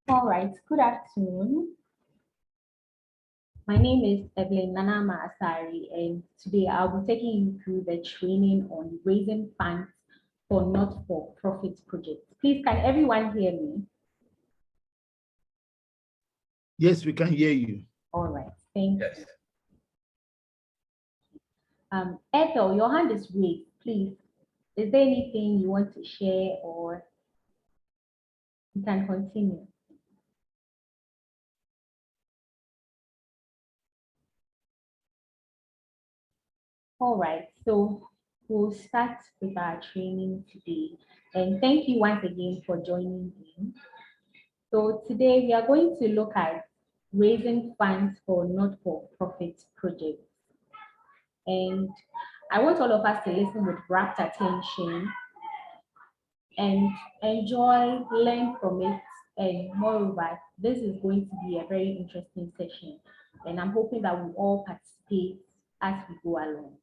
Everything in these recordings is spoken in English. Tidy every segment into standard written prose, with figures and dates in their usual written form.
All right, good afternoon. My name is Evelyn Nanama Asari, and today I'll be taking you through the training on raising funds for not-for-profit projects. Please, can everyone hear me? Yes, we can hear you. All right, thank you. Ethel, your hand is raised. Please, is there anything you want to share, or you can continue? All right, so we'll start with our training today. And thank you once again for joining in. So today we are going to look at raising funds for not-for-profit projects. And I want all of us to listen with rapt attention and enjoy, learn from it. And moreover, this is going to be a very interesting session. And I'm hoping that we all participate as we go along.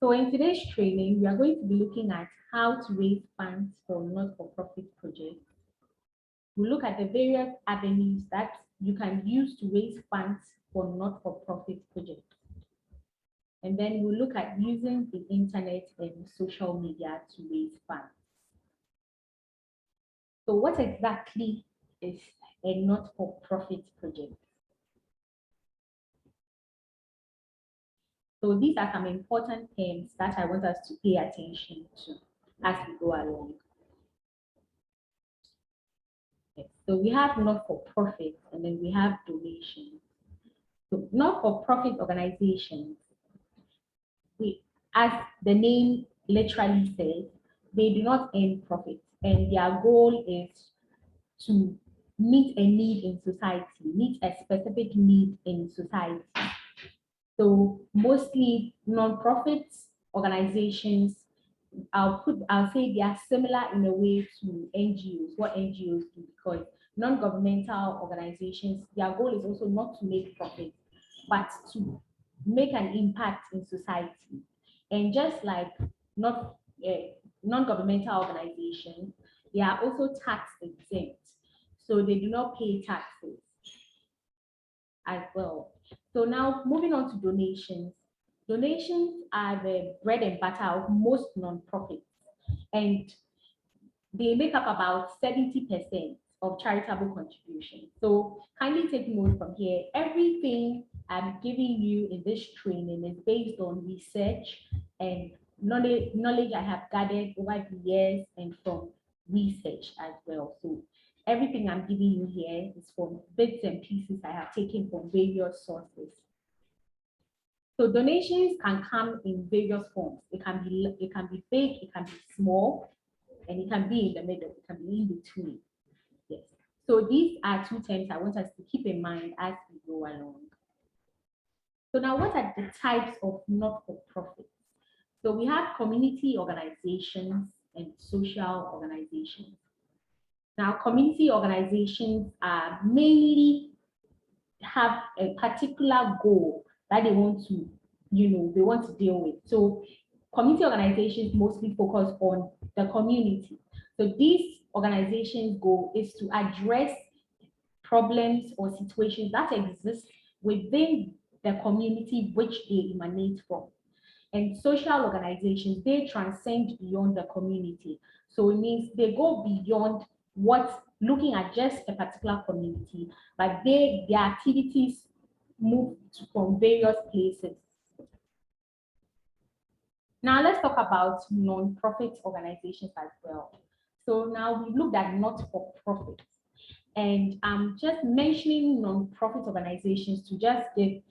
So in today's training, we are going to be looking at how to raise funds for not-for-profit projects. We'll look at the various avenues that you can use to raise funds for not-for-profit projects. And then we'll look at using the internet and social media to raise funds. So what exactly is a not-for-profit project? So these are some important terms that I want us to pay attention to as we go along. So we have not-for-profit, and then we have donations. So not-for-profit organizations, as the name literally says, they do not earn profit, and their goal is to meet a need in society, meet a specific need in society. So mostly non-profit organizations, I'll say they are similar in a way to NGOs, what NGOs do, because non-governmental organizations, their goal is also not to make profit, but to make an impact in society. And just like non-governmental organizations, they are also tax exempt. So they do not pay taxes as well. So now moving on to donations. Donations are the bread and butter of most non-profits, and they make up about 70% of charitable contributions. So kindly take note from here. Everything I'm giving you in this training is based on research and knowledge I have gathered over the years and from research as well. So everything I'm giving you here is from bits and pieces I have taken from various sources. So donations can come in various forms. It can be big, it can be small, and it can be in the middle, it can be in between. Yes. So these are two terms I want us to keep in mind as we go along. So now what are the types of not-for-profits? So we have community organizations and social organizations. Now, community organizations are mainly have a particular goal that they want to, they want to deal with. So community organizations mostly focus on the community. So these organizations' goal is to address problems or situations that exist within the community which they emanate from. And social organizations, they transcend beyond the community. So it means they go beyond looking at just a particular community, but their activities move from various places. Now let's talk about non-profit organizations as well. So now we looked at not-for-profit, and I'm just mentioning non-profit organizations to just give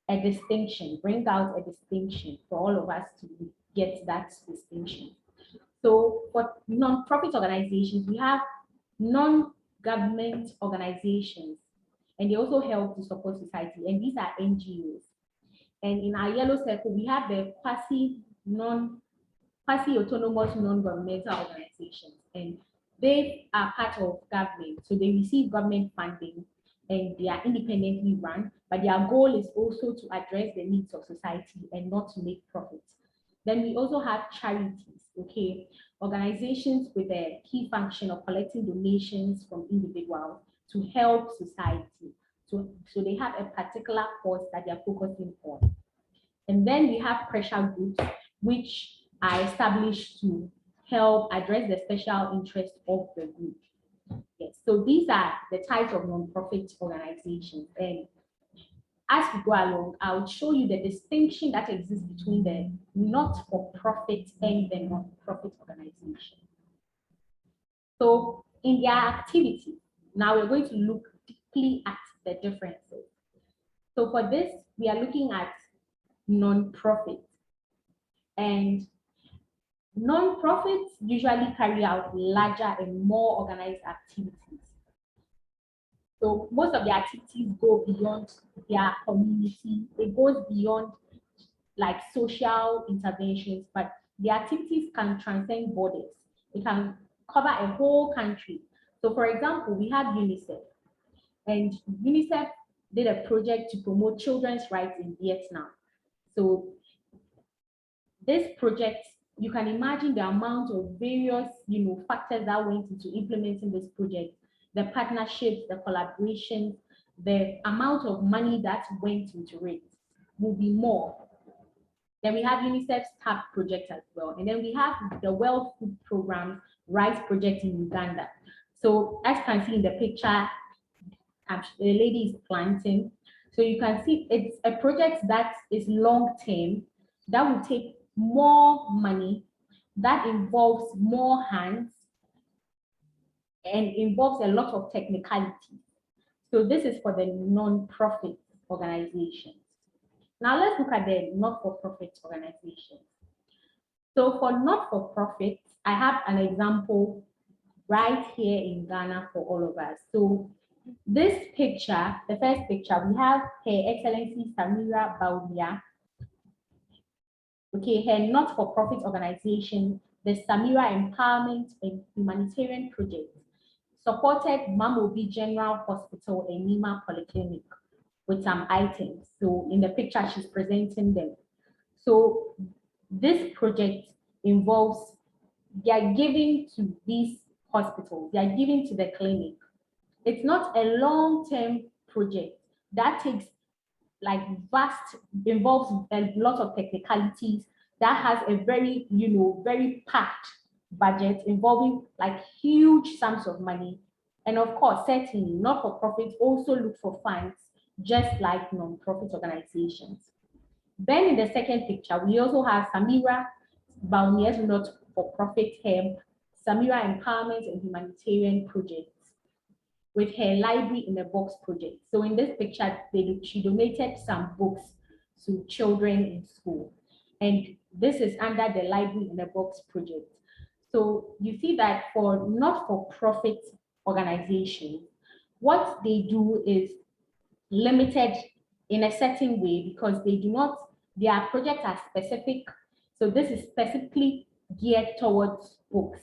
a distinction, bring out a distinction for all of us to get that distinction. So for non-profit organizations, we have non-government organizations, and they also help to support society, and these are NGOs. And in our yellow circle, we have the quasi-autonomous non-governmental organizations, and they are part of government, so they receive government funding and they are independently run, but their goal is also to address the needs of society and not to make profits. Then we also have charities, okay? organizations with a key function of collecting donations from individuals to help society. So they have a particular cause that they are focusing on. And then we have pressure groups, which are established to help address the special interest of the group. Yes, so these are the types of non-profit organizations. And as we go along, I'll show you the distinction that exists between the not-for-profit and the non-profit organization. So in their activity, now we're going to look deeply at the differences. So for this, we are looking at non-profit. And non-profits usually carry out larger and more organized activities. So most of the activities go beyond their community. It goes beyond like social interventions, but the activities can transcend borders. It can cover a whole country. So for example, we have UNICEF, and UNICEF did a project to promote children's rights in Vietnam. So this project, you can imagine the amount of various, factors that went into implementing this project, the partnerships, the collaborations, the amount of money that went into it will be more. Then we have UNICEF's TAP project as well. And then we have the World Food Program Rice Project in Uganda. So as you can see in the picture, the lady is planting. So you can see it's a project that is long-term, that will take more money, that involves more hands, and involves a lot of technicality. So this is for the non-profit organizations. Now let's look at the not-for-profit organizations. So for not-for-profit, I have an example right here in Ghana for all of us. So this picture, the first picture, we have Her Excellency Samira Bawumia. Okay, her not-for-profit organization, the Samira Empowerment and Humanitarian Project, supported Mamobi General Hospital and Nima Polyclinic with some items. So in the picture, she's presenting them. So this project involves, they are giving to these hospitals, they are giving to the clinic. It's not a long-term project that takes like involves a lot of technicalities, that has a very, very packed budget involving like huge sums of money. And of course, certainly not-for-profits also look for funds just like non-profit organizations. Then in the second picture, we also have Samira Bawumia's not-for-profit hemp, Samira Empowerment and Humanitarian Project, with her library in a box project. So in this picture, she donated some books to children in school. And this is under the library in a box project. So you see that for not-for-profit organizations, what they do is limited in a certain way because they do not, their projects are specific. So this is specifically geared towards books.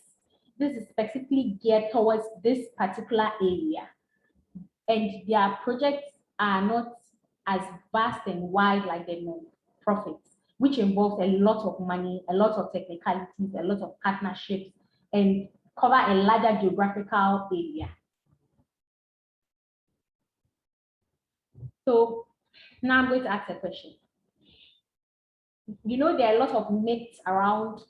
This is specifically geared towards this particular area. And their projects are not as vast and wide like the non-profits, which involves a lot of money, a lot of technicalities, a lot of partnerships, and cover a larger geographical area. So now I'm going to ask a question. There are a lot of myths around,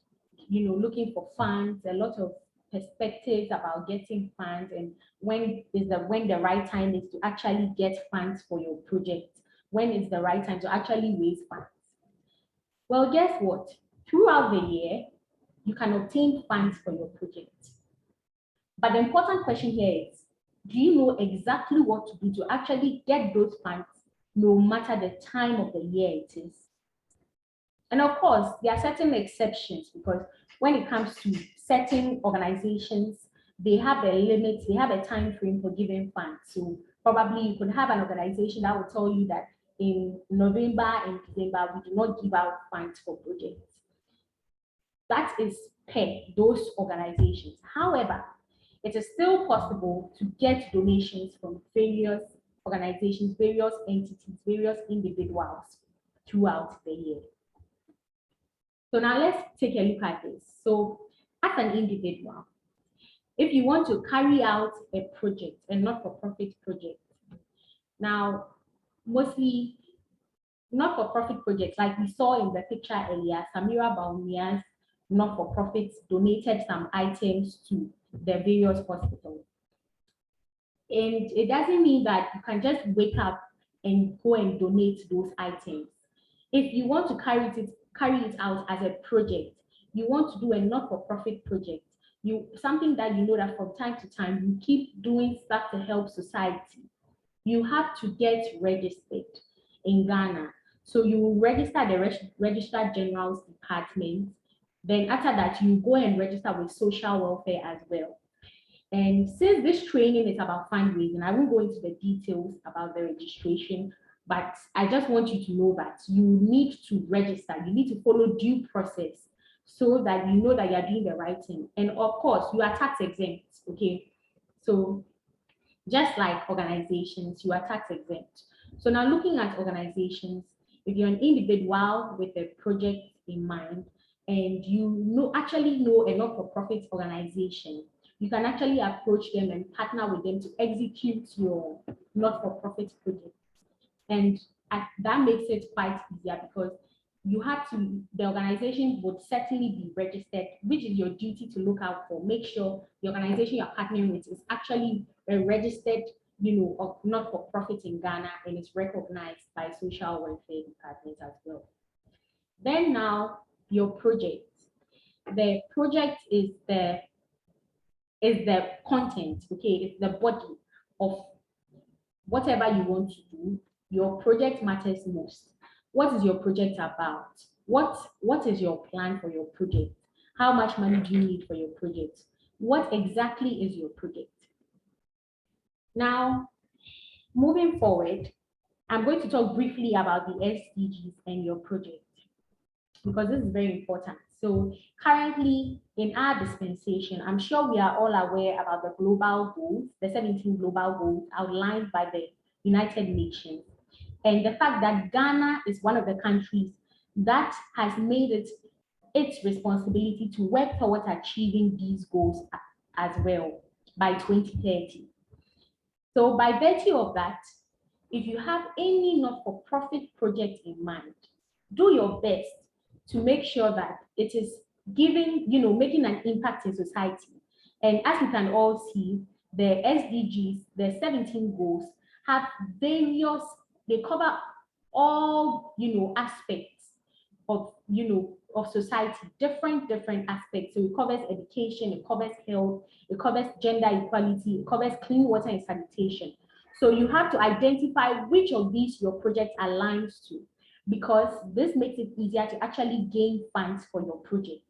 looking for funds, a lot of perspectives about getting funds and when the right time is to actually get funds for your project, when is the right time to actually raise funds. Well, guess what? Throughout the year, you can obtain funds for your project. But the important question here is, do you know exactly what to do to actually get those funds, no matter the time of the year it is? And of course, there are certain exceptions because when it comes to certain organizations, they have a limit, they have a time frame for giving funds. So probably you could have an organization that will tell you that in November and December, we do not give out funds for projects. That is per those organizations. However, it is still possible to get donations from various organizations, various entities, various individuals throughout the year. So now let's take a look at this. So as an individual, if you want to carry out a project, a not-for-profit project, now, mostly not-for-profit projects, like we saw in the picture earlier, Samira Baumia's not-for-profits donated some items to the various hospitals. And it doesn't mean that you can just wake up and go and donate those items. If you want to carry it out as a project, you want to do a not-for-profit project, something that you know that from time to time you keep doing stuff to help society, you have to get registered in Ghana. So you register the Registrar General's Department. Then after that, you go and register with social welfare as well. And since this training is about fundraising, I won't go into the details about the registration, but I just want you to know that you need to register. You need to follow due process so that you know that you're doing the right thing. And of course, you are tax exempt, okay? So just like organizations, you are tax exempt. So now looking at organizations, if you're an individual with a project in mind and you actually know a not-for-profit organization, you can actually approach them and partner with them to execute your not-for-profit project. And that makes it quite easier because the organization would certainly be registered, which is your duty to look out for. Make sure the organization you're partnering with is actually a registered, not-for-profit in Ghana and is recognized by social welfare department as well. Then now your project. The project is the content, okay? It's the body of whatever you want to do. Your project matters most. What is your project about? What is your plan for your project? How much money do you need for your project? What exactly is your project? Now, moving forward, I'm going to talk briefly about the SDGs and your project because this is very important. So currently in our dispensation, I'm sure we are all aware about the global goals, the 17 global goals outlined by the United Nations. And the fact that Ghana is one of the countries that has made it its responsibility to work towards achieving these goals as well by 2030. So by virtue of that, if you have any not-for-profit project in mind, do your best to make sure that it is making an impact in society. And as you can all see, the SDGs, the 17 goals, have they cover all, aspects of society, different aspects. So it covers education, it covers health, it covers gender equality, it covers clean water and sanitation. So you have to identify which of these your project aligns to, because this makes it easier to actually gain funds for your project.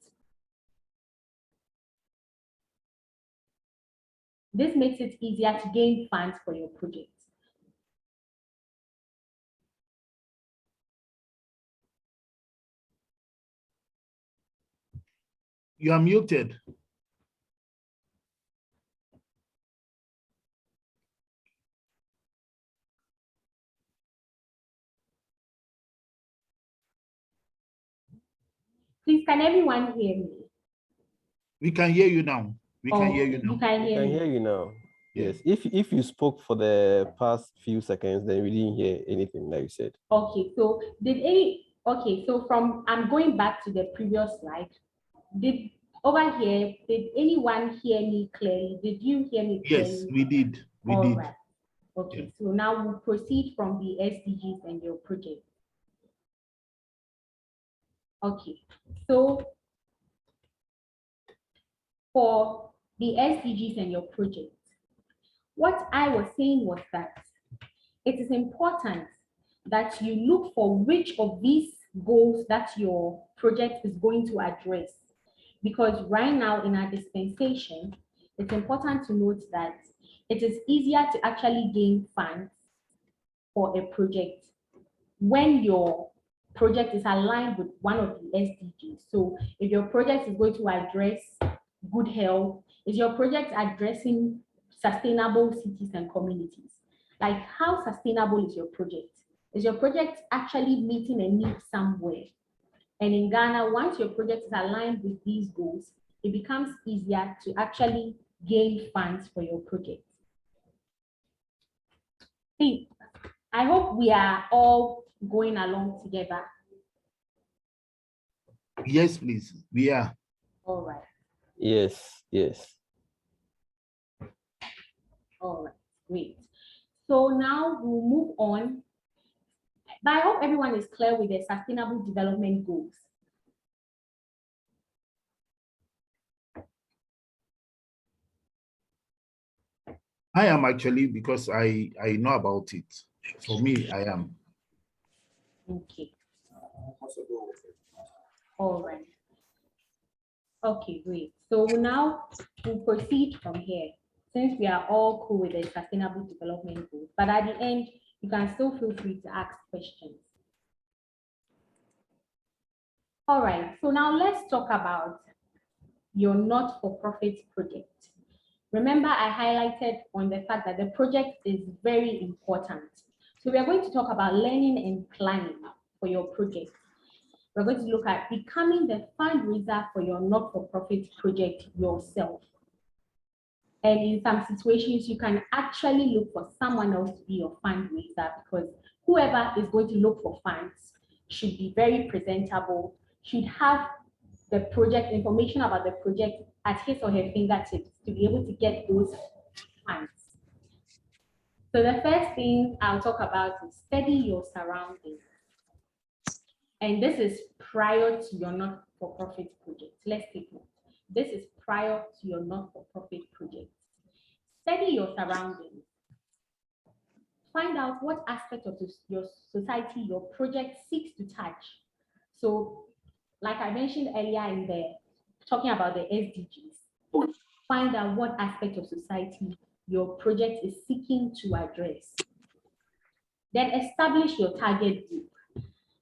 This makes it easier to gain funds for your project. You are muted. Please, can everyone hear me? We can hear you now. We can hear you now. You can hear me. hear you now. Yeah. Yes. If you spoke for the past few seconds, then we didn't hear anything like you said. Okay, so I'm going back to the previous slide. Did anyone hear me clearly? Did you hear me clearly? Yes, we did. We All did. right. Okay, Yeah. so now we'll proceed from the SDGs and your project. Okay, so for the SDGs and your project, what I was saying was that it is important that you look for which of these goals that your project is going to address. Because right now in our dispensation, it's important to note that it is easier to actually gain funds for a project when your project is aligned with one of the SDGs. So if your project is going to address good health, is your project addressing sustainable cities and communities? Like, how sustainable is your project? Is your project actually meeting a need somewhere? And in Ghana, once your project is aligned with these goals, it becomes easier to actually gain funds for your project. See, I hope we are all going along together. Yes, please. We are. All right. Yes, yes. All right, great. So now we'll move on. But I hope everyone is clear with the sustainable development goals. I am actually, because I know about it. For me, I am. Okay. All right. Okay, great. So now we'll proceed from here, since we are all cool with the sustainable development goals. But at the end, you can still feel free to ask questions. All right, so now let's talk about your not-for-profit project. Remember, I highlighted on the fact that the project is very important. So we are going to talk about learning and planning for your project. We're going to look at becoming the fundraiser for your not-for-profit project yourself. And in some situations, you can actually look for someone else to be your fundraiser, because whoever is going to look for funds should be very presentable, should have the project information about the project at his or her fingertips to be able to get those funds. So the first thing I'll talk about is study your surroundings. And this is prior to your not-for-profit project. Let's take note. This is prior to your not-for-profit project. Study your surroundings. Find out what aspect of your society your project seeks to touch. So, like I mentioned earlier in the talking about the SDGs, find out what aspect of society your project is seeking to address. Then establish your target group.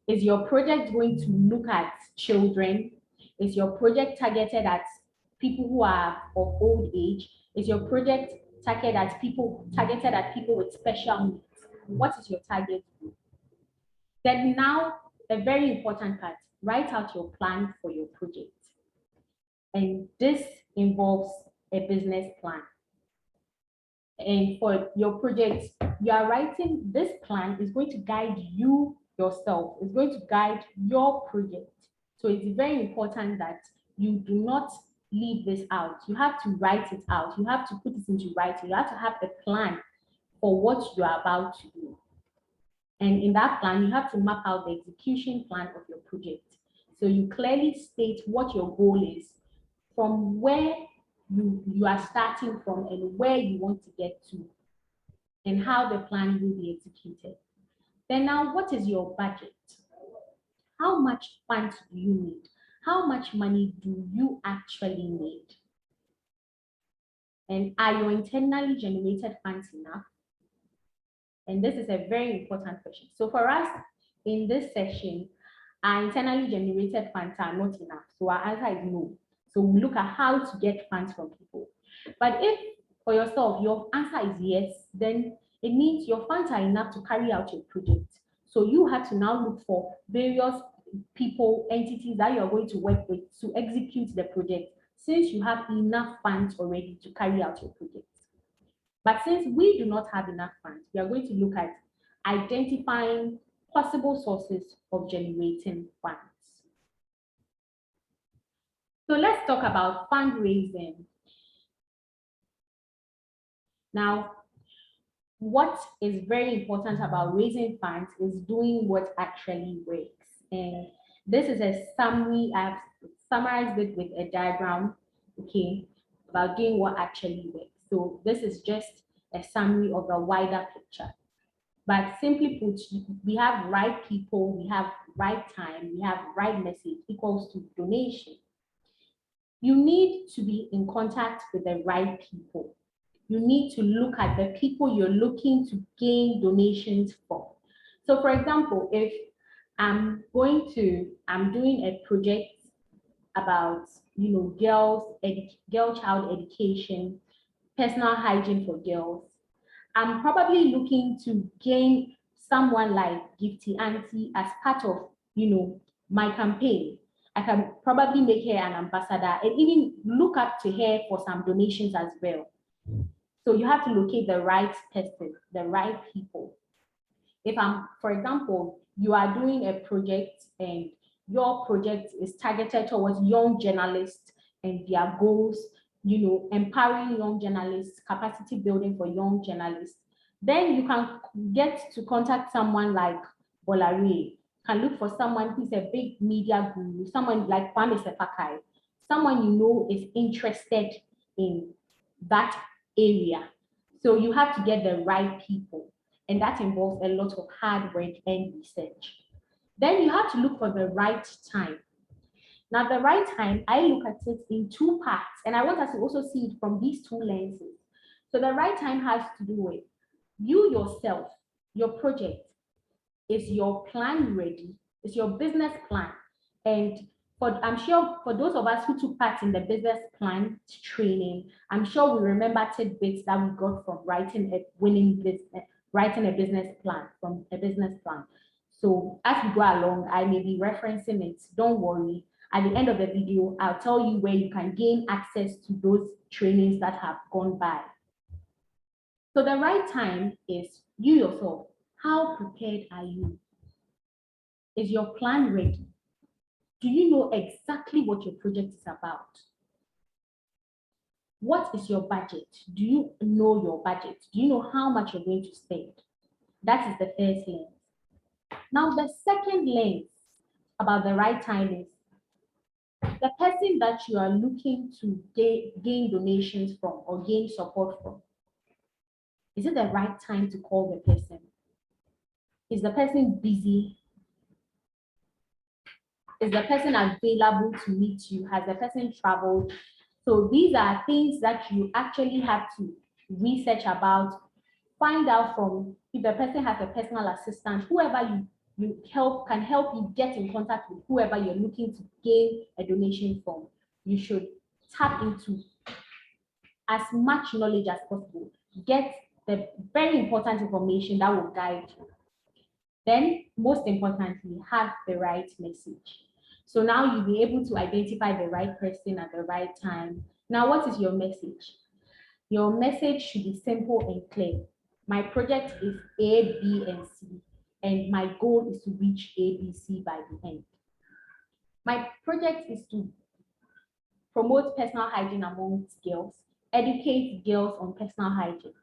Is your project going to look at children? Is your project targeted at people who are of old age? Is your project targeted at people with special needs? What is your target group? Then now, a very important part, write out your plan for your project. And this involves a business plan. And for your project, you are writing this plan is going to guide you yourself. It's going to guide your project. So it's very important that you do not leave this out. You have to write it out. You have to put it into writing. You have to have a plan for what you are about to do. And in that plan, you have to map out the execution plan of your project. So you clearly state what your goal is, from where you are starting from and where you want to get to, and how the plan will be executed. Then now, what is your budget? How much funds do you need? How much money do you actually need? And are your internally generated funds enough? And this is a very important question. So for us in this session, our internally generated funds are not enough. So our answer is no. So we look at how to get funds from people. But if for yourself, your answer is yes, then it means your funds are enough to carry out your project. So you have to now look for various people, entities that you're going to work with to execute the project, since you have enough funds already to carry out your project. But since we do not have enough funds, we are going to look at identifying possible sources of generating funds. So let's talk about fundraising. Now, what is very important about raising funds is doing what actually works. And this is a summary. I've summarized it with a diagram, okay, about doing what actually works. So this is just a summary of a wider picture. But simply put, we have right people, we have right time, we have right message equals to donation. You need to be in contact with the right people. You need to look at the people you're looking to gain donations from. So for example, if I'm doing a project about, girl child education, personal hygiene for girls, I'm probably looking to gain someone like Gifty Auntie as part of, my campaign. I can probably make her an ambassador and even look up to her for some donations as well. So you have to locate the right person, the right people. If for example, you are doing a project and your project is targeted towards young journalists and their goals, empowering young journalists, capacity building for young journalists, then you can get to contact someone like Bolare, can look for someone who's a big media guru, someone like Kwame Sefakai, someone is interested in that area. So you have to get the right people, and that involves a lot of hard work and research. Then you have to look for the right time. Now, the right time, I look at it in two parts, and I want us to also see it from these two lenses. So the right time has to do with you yourself, your project. Is your plan ready? Is your business plan? And I'm sure for those of us who took part in the business plan training, I'm sure we remember tidbits that we got from writing a business plan from a business plan. So as we go along, I may be referencing it. Don't worry. At the end of the video, I'll tell you where you can gain access to those trainings that have gone by. So the right time is you yourself. How prepared are you? Is your plan ready? Do you know exactly what your project is about? What is your budget? Do you know your budget? Do you know how much you're going to spend? That is the first lens. Now, the second lens about the right time is the person that you are looking to gain donations from or gain support from. Is it the right time to call the person? Is the person busy? Is the person available to meet you? Has the person traveled? So these are things that you actually have to research about, find out from if the person has a personal assistant, whoever you can help you get in contact with whoever you're looking to gain a donation from. You should tap into as much knowledge as possible. Get the very important information that will guide you. Then, most importantly, have the right message. So now you'll be able to identify the right person at the right time. Now, what is your message? Your message should be simple and clear. My project is A, B, and C, and my goal is to reach A, B, C by the end. My project is to promote personal hygiene amongst girls, educate girls on personal hygiene,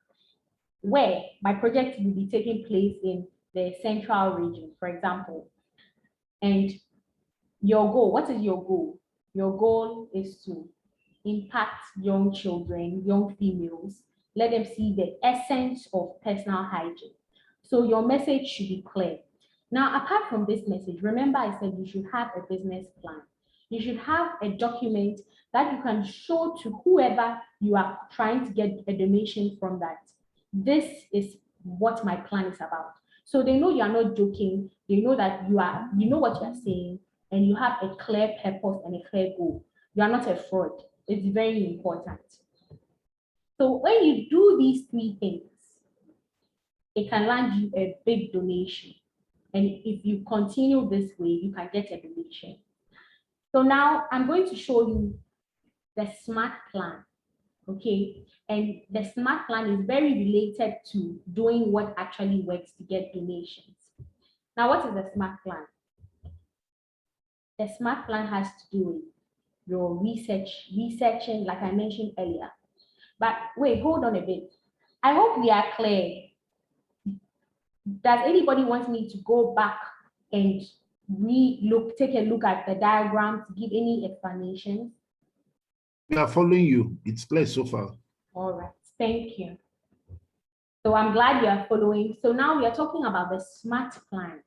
where my project will be taking place in the central region, for example. And your goal, what is your goal? Your goal is to impact young children, young females, let them see the essence of personal hygiene. So your message should be clear. Now, apart from this message, remember I said you should have a business plan. You should have a document that you can show to whoever you are trying to get a donation from, that this is what my plan is about. So they know you are not joking. They know that you know what you are saying, and you have a clear purpose and a clear goal. You are not a fraud. It's very important. So when you do these three things, it can land you a big donation. And if you continue this way, you can get a donation. So now I'm going to show you the SMART plan, okay? And the SMART plan is very related to doing what actually works to get donations. Now, what is the SMART plan? The SMART plan has to do with your researching, like I mentioned earlier. But wait, hold on a bit. I hope we are clear. Does anybody want me to go back and take a look at the diagram to give any explanations? We are following you. It's clear so far. All right, thank you. So I'm glad you are following. So now we are talking about the SMART plan.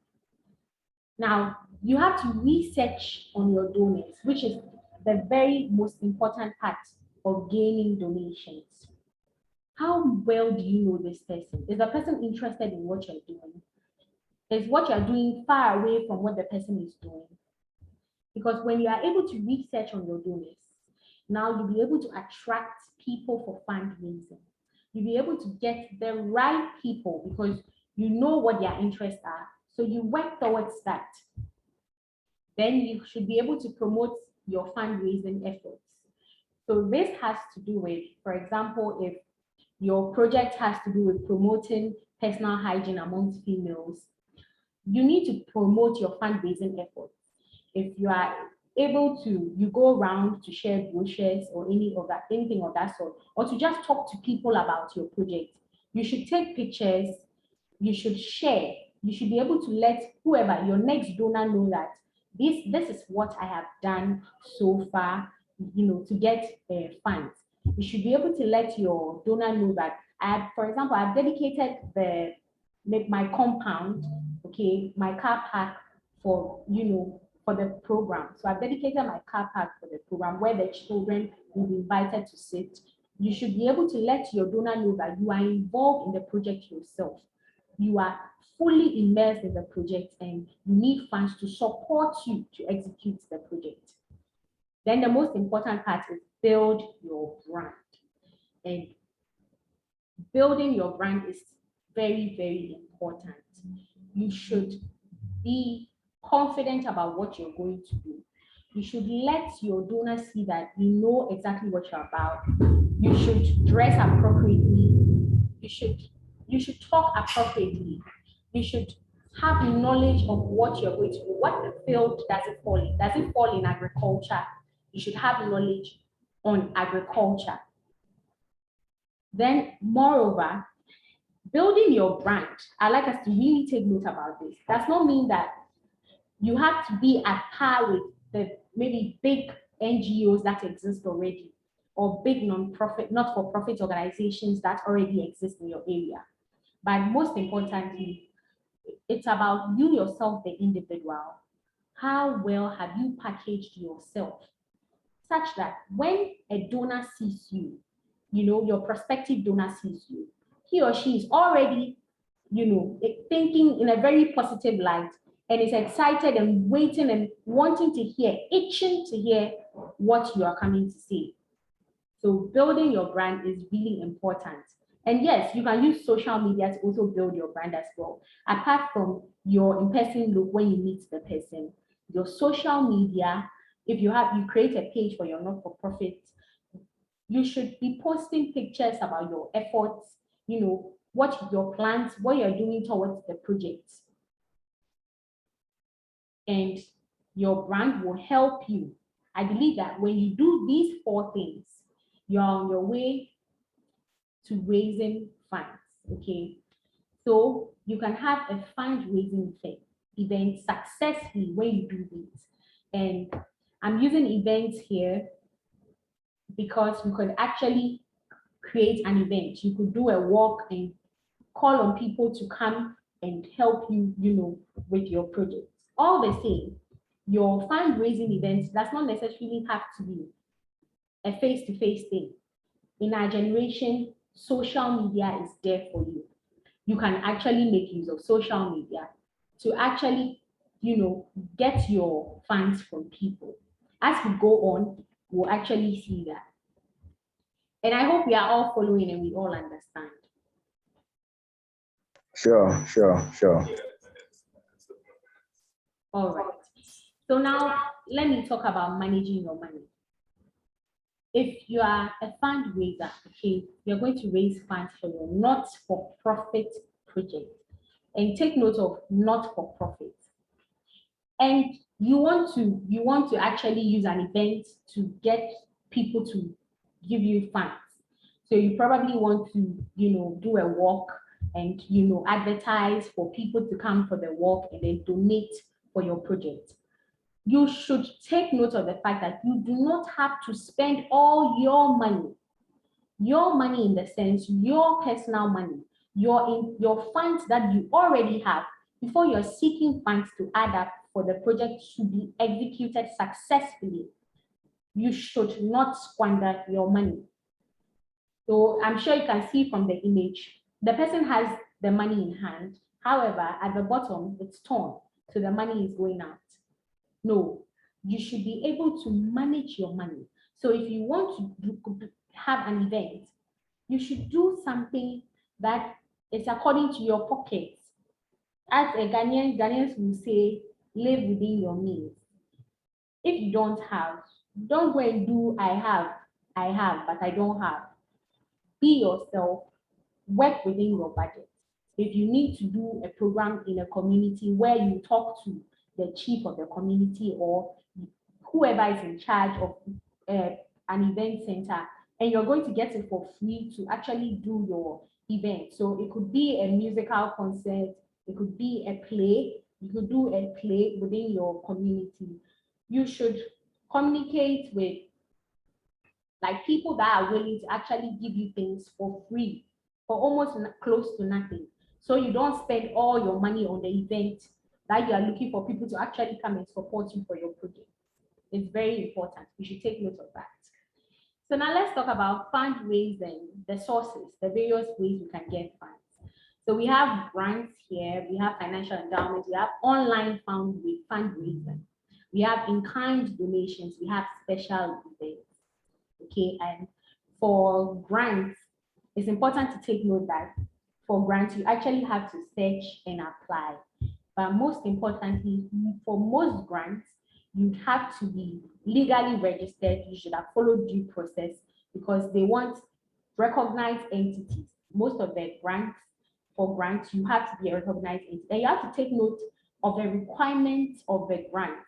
Now, you have to research on your donors, which is the very most important part of gaining donations. How well do you know this person? Is the person interested in what you're doing? Is what you're doing far away from what the person is doing? Because when you are able to research on your donors, now you'll be able to attract people for fundraising. You'll be able to get the right people because you know what their interests are. So you work towards that. Then you should be able to promote your fundraising efforts. So this has to do with, for example, if your project has to do with promoting personal hygiene amongst females, you need to promote your fundraising efforts. If you are able to, you go around to share brochures or anything of that sort, or to just talk to people about your project. You should take pictures, you should share, you should be able to let whoever, your next donor, know that this is what I have done so far, to get funds. You should be able to let your donor know that for example, I've dedicated my compound, okay, my car park for the program. So I've dedicated my car park for the program where the children will be invited to sit. You should be able to let your donor know that you are involved in the project yourself. You are fully immersed in the project and you need funds to support you to execute the project. Then the most important part is build your brand. And building your brand is very, very important. You should be confident about what you're going to do. You should let your donors see that you know exactly what you're about. You should dress appropriately. You should talk appropriately. You should have knowledge of what you're going to do. What field does it fall in? Does it fall in agriculture? You should have knowledge on agriculture. Then, moreover, building your brand, I like us to really take note about this. Does not mean that you have to be at par with the maybe big NGOs that exist already, or big non-profit, not-for-profit organizations that already exist in your area. But most importantly, it's about you yourself, the individual. How well have you packaged yourself such that when a donor sees you, your prospective donor sees you, he or she is already, thinking in a very positive light and is excited and waiting and wanting to hear, itching to hear what you are coming to say. So building your brand is really important. And yes, you can use social media to also build your brand as well. Apart from your in-person look when you meet the person, your social media, if you create a page for your not-for-profit, you should be posting pictures about your efforts, what your plans, what you're doing towards the project. And your brand will help you. I believe that when you do these 4 things, you're on your way to raising funds, okay? So you can have a fundraising event successfully when you do this. And I'm using events here because you could actually create an event. You could do a walk and call on people to come and help you, with your project. All the same, your fundraising event does not necessarily have to be a face-to-face thing. In our generation, social media is there for you. You can actually make use of social media to actually, get your funds from people. As we go on, we'll actually see that. And I hope we are all following and we all understand. Sure. All right. So now let me talk about managing your money. If you are a fundraiser, okay, you're going to raise funds for your not-for-profit project. And take note of not-for-profit. And you want to actually use an event to get people to give you funds. So you probably want to, do a walk and, advertise for people to come for the walk and then donate for your project. You should take note of the fact that you do not have to spend all your money in the sense, your personal money, your funds that you already have before you're seeking funds to add up for the project to be executed successfully. You should not squander your money. So I'm sure you can see from the image, the person has the money in hand. However, at the bottom, it's torn. So the money is going out. No, you should be able to manage your money. So if you want to have an event, you should do something that is according to your pockets. As a Ghanaians will say, live within your means. If you don't have, don't go and do I have, but I don't have. Be yourself, work within your budget. If you need to do a program in a community where you talk to the chief of the community or whoever is in charge of an event center, and you're going to get it for free to actually do your event. So it could be a musical concert, it could be a play, you could do a play within your community. You should communicate with like people that are willing to actually give you things for free, for almost close to nothing. So you don't spend all your money on the event that you are looking for people to actually come and support you for your project. It's very important. You should take note of that. So now let's talk about fundraising, the sources, the various ways you can get funds. So we have grants here, we have financial endowments, we have online fundraising, we have in-kind donations, we have special events. Okay, and for grants, it's important to take note that for grants, you actually have to search and apply. But most importantly, for most grants, you have to be legally registered. You should have followed due process because they want recognized entities. Most of the grants, for grants, you have to be a recognized entity. And you have to take note of the requirements of the grants.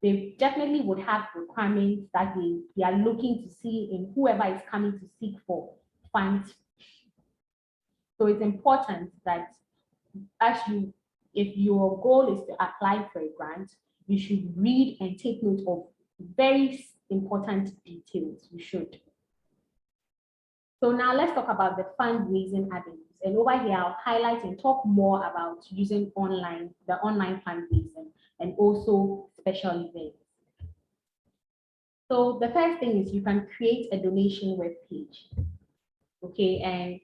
They definitely would have requirements that they are looking to see in whoever is coming to seek for funds. So it's important that if your goal is to apply for a grant, you should read and take note of very important details. You should. So now let's talk about the fundraising avenues. And over here, I'll highlight and talk more about using the online fundraising and also special events. So the first thing is you can create a donation web page. Okay, and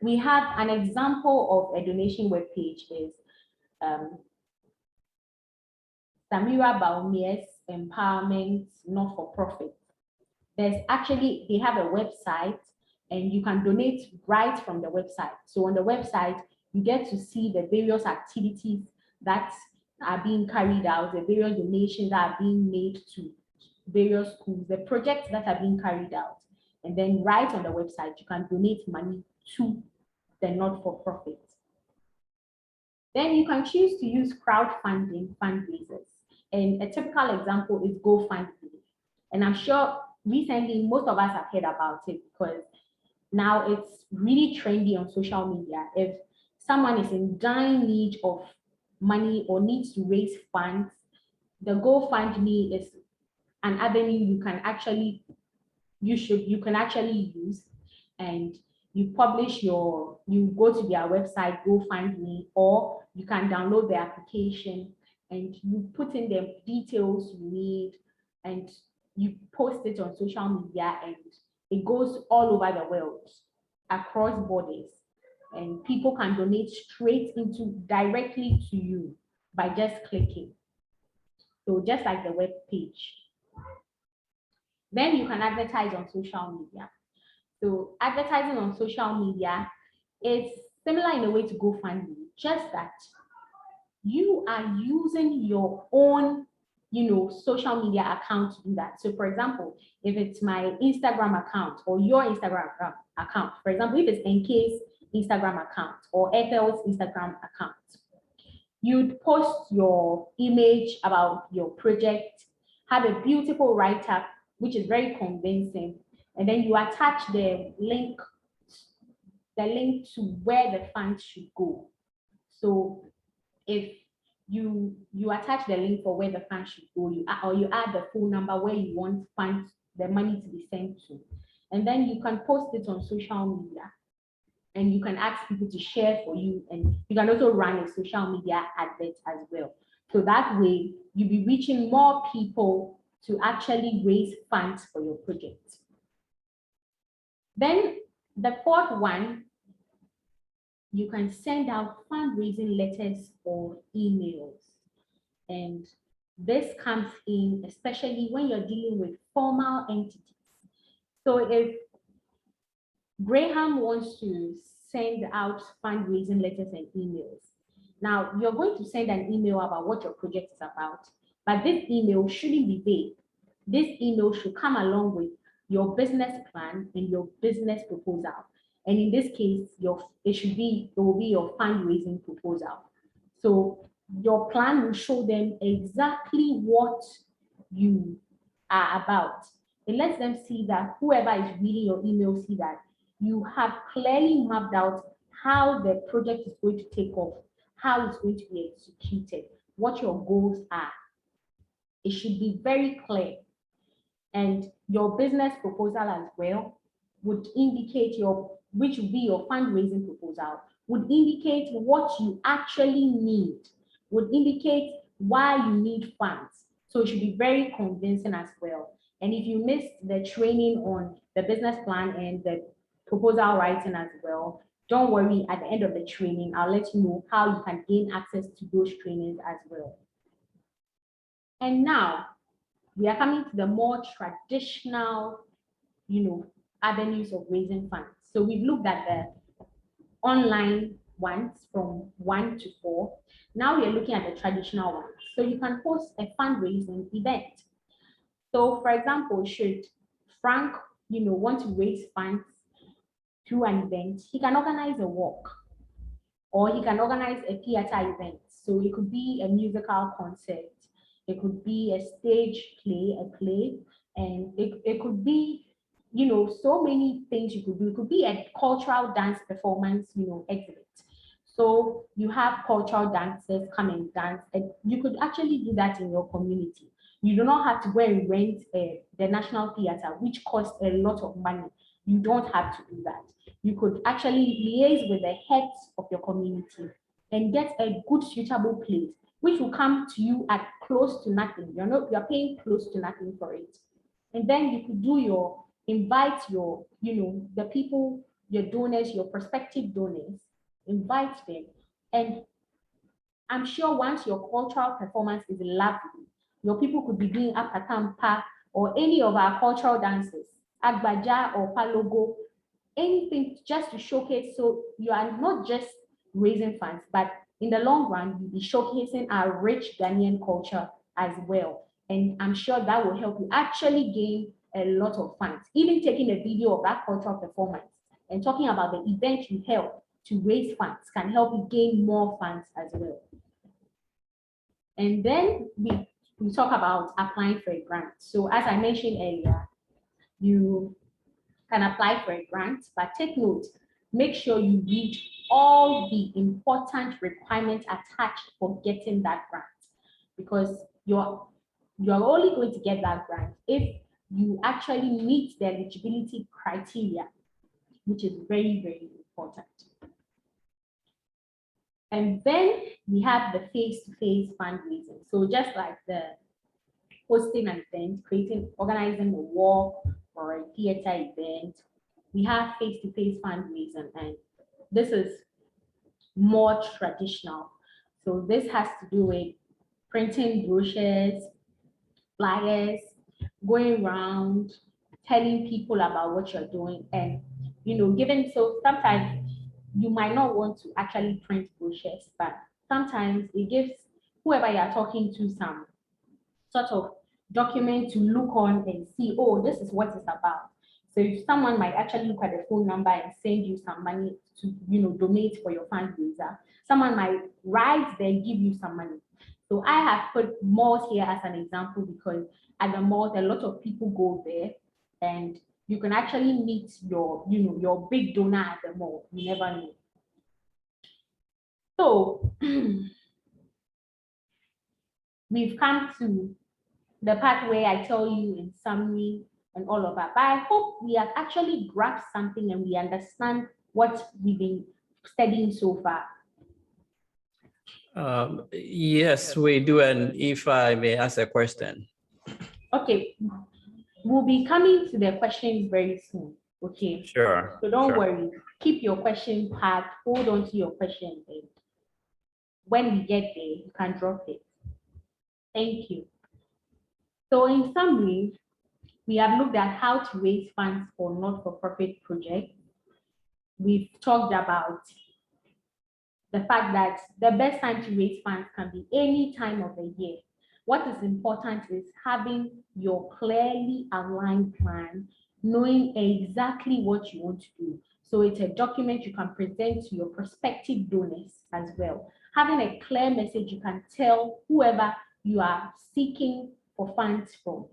we have an example of a donation web page is Samira Baumier's Empowerment Not-for-Profit. They have a website and you can donate right from the website. So on the website, you get to see the various activities that are being carried out, the various donations that are being made to various schools, the projects that are being carried out. And then right on the website, you can donate money to the not-for-profit. Then you can choose to use crowdfunding fundraisers. And a typical example is GoFundMe. And I'm sure recently most of us have heard about it because now it's really trendy on social media. If someone is in dire need of money or needs to raise funds, the GoFundMe is an avenue you can actually use, and you go to their website, GoFundMe, or you can download the application and you put in the details you need and you post it on social media and it goes all over the world, across borders, and people can donate directly to you by just clicking. So just like the web page. Then you can advertise on social media. So advertising on social media is similar in a way to GoFundMe, just that you are using your own, social media account to do that. So for example, if it's my Instagram account or your Instagram account, for example, if it's NK's Instagram account or Ethel's Instagram account, you'd post your image about your project, have a beautiful write-up, which is very convincing, and then you attach the link to where the funds should go. So if you attach the link for where the funds should go, you add the phone number where you want the money to be sent to, and then you can post it on social media, and you can ask people to share for you, and you can also run a social media advert as well. So that way, you'll be reaching more people to actually raise funds for your project. Then the fourth one, you can send out fundraising letters or emails. And this comes in especially when you're dealing with formal entities. So if Graham wants to send out fundraising letters and emails, now you're going to send an email about what your project is about. But this email shouldn't be vague. This email should come along with your business plan and your business proposal. And in this case, it will be your fundraising proposal. So your plan will show them exactly what you are about. It lets them see that whoever is reading your email see that you have clearly mapped out how the project is going to take off, how it's going to be executed, what your goals are. It should be very clear. And your business proposal as well would indicate which would be your fundraising proposal, would indicate what you actually need, would indicate why you need funds. So it should be very convincing as well. And if you missed the training on the business plan and the proposal writing as well, don't worry, at the end of the training, I'll let you know how you can gain access to those trainings as well. And now, we are coming to the more traditional, avenues of raising funds. So we've looked at the online ones from 1 to 4. Now we are looking at the traditional ones. So you can host a fundraising event. So for example, should Frank, want to raise funds through an event, he can organize a walk, or he can organize a theater event. So it could be a musical concert, it could be a stage play, and it could be, so many things you could do. It could be a cultural dance performance, exhibit. So you have cultural dancers come and dance, and you could actually do that in your community. You do not have to go and rent the National Theatre, which costs a lot of money. You don't have to do that. You could actually liaise with the heads of your community and get a good suitable place, which will come to you at close to nothing. You're paying close to nothing for it. And then you could invite your, the people, your donors, your prospective donors, invite them. And I'm sure once your cultural performance is lovely, your people could be doing Apatampa or any of our cultural dances, Agbaja or Palogo, anything just to showcase. So you are not just raising funds, but in the long run, you'll be showcasing our rich Ghanaian culture as well. And I'm sure that will help you actually gain a lot of funds. Even taking a video of that cultural performance and talking about the event you held to raise funds can help you gain more funds as well. And then we talk about applying for a grant. So as I mentioned earlier, you can apply for a grant, but take note, make sure you read all the important requirements attached for getting that grant, because you're only going to get that grant if you actually meet the eligibility criteria, which is very, very important. And then we have the face-to-face fundraising. So just like the hosting an event, organizing a walk or a theater event, we have face-to-face fundraising, and this is more traditional. So this has to do with printing brochures, flyers, going around, telling people about what you're doing, and so sometimes you might not want to actually print brochures, but sometimes it gives whoever you're talking to some sort of document to look on and see, oh, this is what it's about. So if someone might actually look at the phone number and send you some money to, donate for your fundraiser, someone might write there and give you some money. So I have put malls here as an example, because at the malls, a lot of people go there, and you can actually meet your big donor at the mall. You never know. So we've come to the part where I tell you in summary and all of that. But I hope we have actually grasped something and we understand what we've been studying so far. Yes, we do. And if I may ask a question. Okay, we'll be coming to the questions very soon. Okay. Sure. So don't sure. worry. Keep your question packed. Hold on to your question. And when we get there, you can drop it. Thank you. So in summary, we have looked at how to raise funds for not-for-profit projects. We've talked about the fact that the best time to raise funds can be any time of the year. what is important is having your clearly aligned plan, knowing exactly what you want to do. So it's a document you can present to your prospective donors as well. Having a clear message you can tell whoever you are seeking for funds from.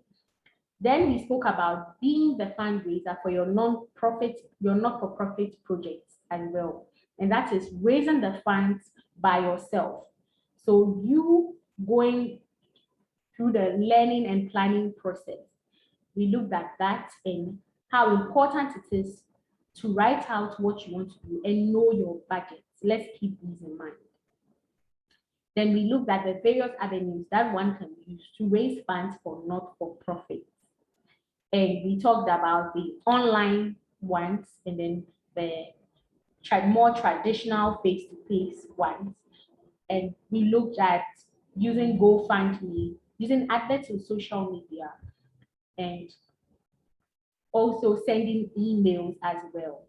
Then we spoke about being the fundraiser for your not-for-profit projects as well. And that is raising the funds by yourself. So you going through the learning and planning process. We looked at that and how important it is to write out what you want to do and know your budget. Let's keep these in mind. Then we looked at the various avenues that one can use to raise funds for not-for-profits. And we talked about the online ones and then the more traditional face-to-face ones. And we looked at using GoFundMe, using adverts on social media, and also sending emails as well.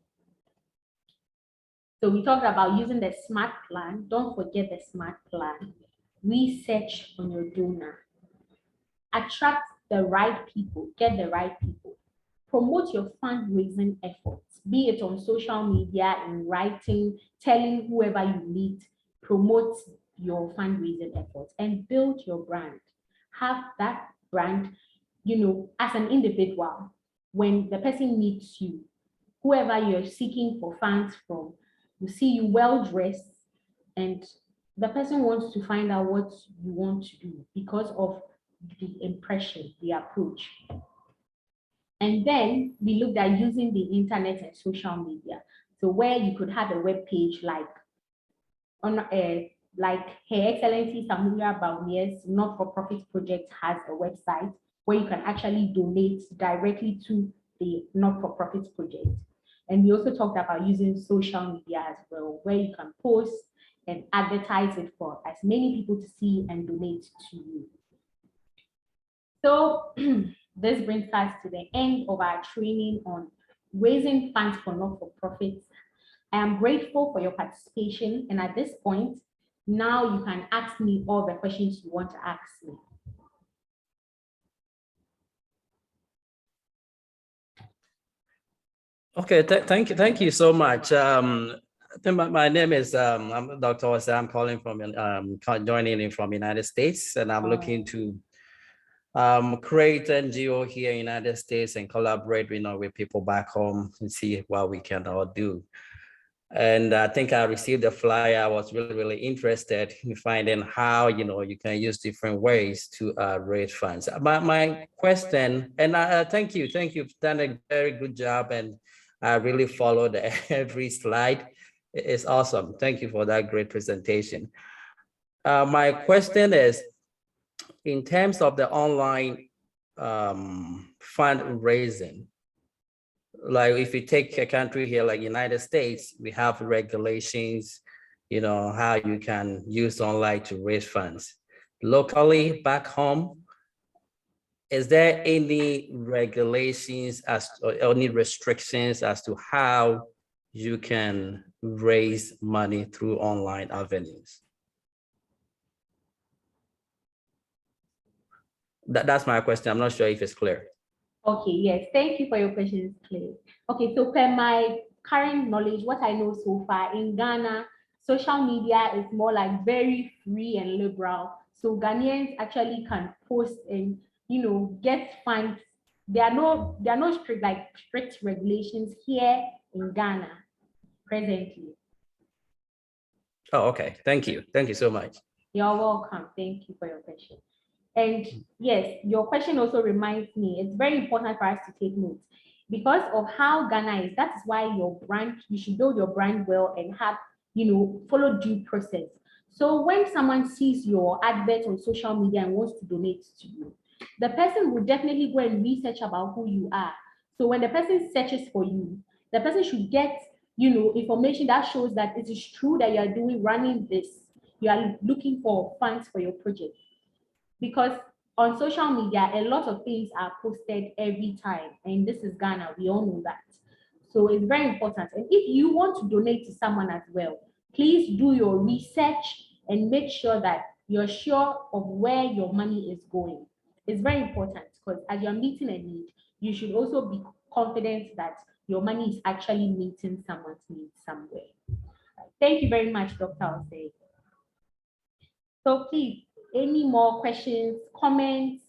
So we talked about using the SMART plan. Don't forget the SMART plan. Research on your donor. Attract the right people, get the right people. Promote your fundraising efforts, be it on social media, in writing, telling whoever you meet, promote your fundraising efforts and build your brand. Have that brand, as an individual, when the person meets you, whoever you're seeking for funds from, will see you well dressed and the person wants to find out what you want to do because of the impression, the approach. And then we looked at using the internet and social media. So where you could have a web page like Her Excellency Samuel Baumier's not-for-profit project has a website where you can actually donate directly to the not-for-profit project. And we also talked about using social media as well, where you can post and advertise it for as many people to see and donate to you. So this brings us to the end of our training on raising funds for not-for-profits. I am grateful for your participation. And at this point, now you can ask me all the questions you want to ask me. Okay, thank you so much. I think my name is I'm Dr. Ose. I'm calling from joining in from United States, and I'm looking to create NGO here in United States and collaborate, with people back home and see what we can all do. And I think I received the flyer. I was really interested in finding how you can use different ways to raise funds. My question, and thank you. You've done a very good job, and I really followed every slide. It's awesome. Thank you for that great presentation. My question is, in terms of the online fundraising, like if you take a country here like United States, we have regulations, how you can use online to raise funds. Locally, back home, is there any regulations or any restrictions as to how you can raise money through online avenues? That's my question. I'm not sure if it's clear. Okay, yes, thank you for your questions, Clay. Okay, so per my current knowledge, what I know so far in Ghana, social media is more like very free and liberal. So Ghanaians actually can post and get funds. There are no strict regulations here in Ghana presently. Oh, okay. Thank you. Thank you so much. You're welcome. Thank you for your question. And yes, your question also reminds me, it's very important for us to take note because of how Ghana is. That is why you should build your brand well and have, follow due process. So when someone sees your advert on social media and wants to donate to you, the person will definitely go and research about who you are. So when the person searches for you, the person should get, information that shows that it is true that you are running this. You are looking for funds for your project. Because on social media, a lot of things are posted every time. And this is Ghana, we all know that. So it's very important. And if you want to donate to someone as well, please do your research and make sure that you're sure of where your money is going. It's very important because as you're meeting a need, you should also be confident that your money is actually meeting someone's needs somewhere. Thank you very much, Dr. Osei. So please, any more questions, comments,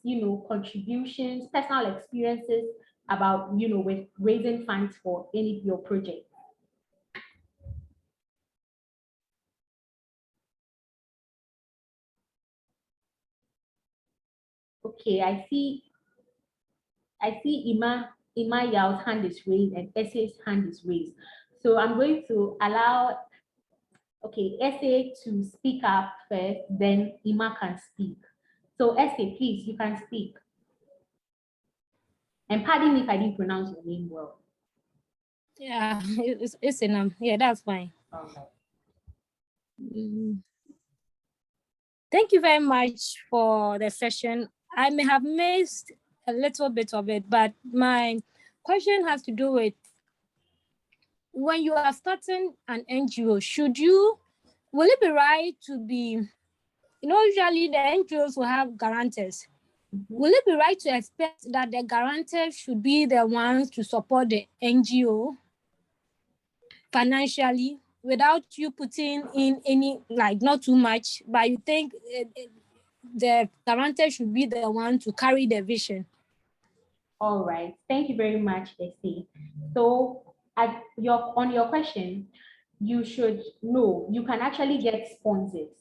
contributions, personal experiences about, with raising funds for any of your projects? Okay, I see Ima Yao's hand is raised and Essay's hand is raised. So I'm going to allow, Essay to speak up first, then Ima can speak. So Essay, please, you can speak. And pardon me if I didn't pronounce your name well. Yeah, it's enough. Yeah, that's fine. Thank you very much for the session. I may have missed a little bit of it, but my question has to do with when you are starting an NGO, will it be right to be, usually the NGOs will have guarantors. Will it be right to expect that the guarantors should be the ones to support the NGO financially without you putting in any, not too much, but you think the guarantor should be the one to carry the vision? All right, thank you very much, Essie. So on your question, you should know you can actually get sponsors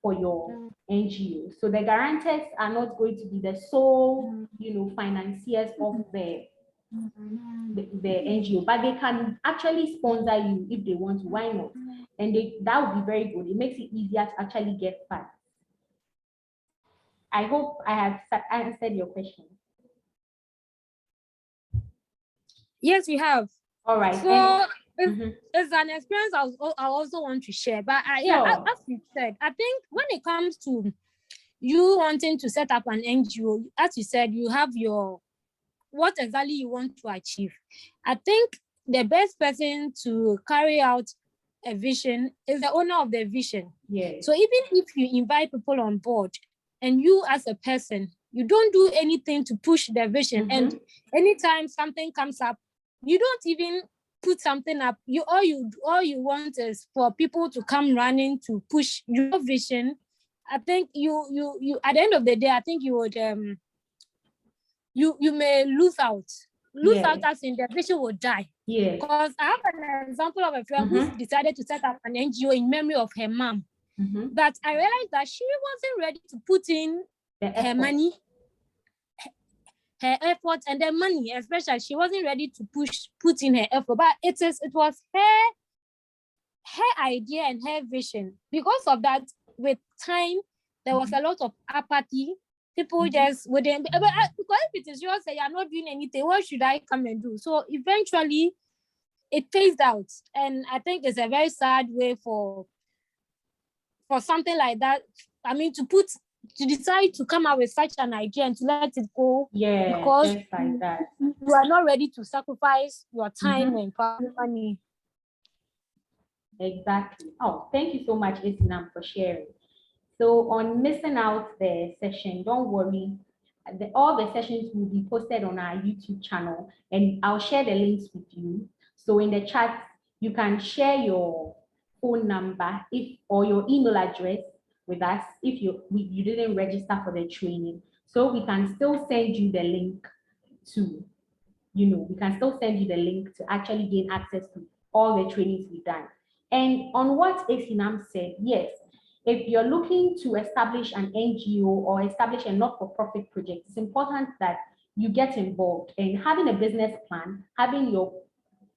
for your NGO. So the guarantors are not going to be the sole, financiers of the NGO, but they can actually sponsor you if they want to. Why not? And that would be very good. It makes it easier to actually get funds. I hope I have answered your question. Yes, you have. All right. So it's an experience I also want to share. But as you said, I think when it comes to you wanting to set up an NGO, as you said, you have what exactly you want to achieve. I think the best person to carry out a vision is the owner of the vision. Yes. So even if you invite people on board and you as a person, you don't do anything to push the vision. And anytime something comes up, you don't even put something up. All you want is for people to come running to push your vision. I think you at the end of the day, I think you would you may lose out as in the vision will die. Yeah. Because I have an example of a friend who decided to set up an NGO in memory of her mom. But I realized that she wasn't ready to put in her money, her effort, and the money, especially. She wasn't ready to put in her effort. But it was her idea and her vision. Because of that, with time, there was a lot of apathy. People just wouldn't, because if it is yours, say you're not doing anything, what should I come and do? So eventually it phased out. And I think it's a very sad way for something like that. I mean, to decide to come out with such an idea and to let it go. Yeah, because just like that. You are not ready to sacrifice your time and money. Exactly. Oh, thank you so much, Isinam, for sharing. So on missing out the session, don't worry. All the sessions will be posted on our YouTube channel, and I'll share the links with you. So in the chat, you can share your phone number or your email address with us if you didn't register for the training. So we can still send you the link to, we can still send you the link to actually gain access to all the trainings we've done. And on what Esinam said, yes, if you're looking to establish an NGO or establish a not-for-profit project, it's important that you get involved. And having a business plan, having your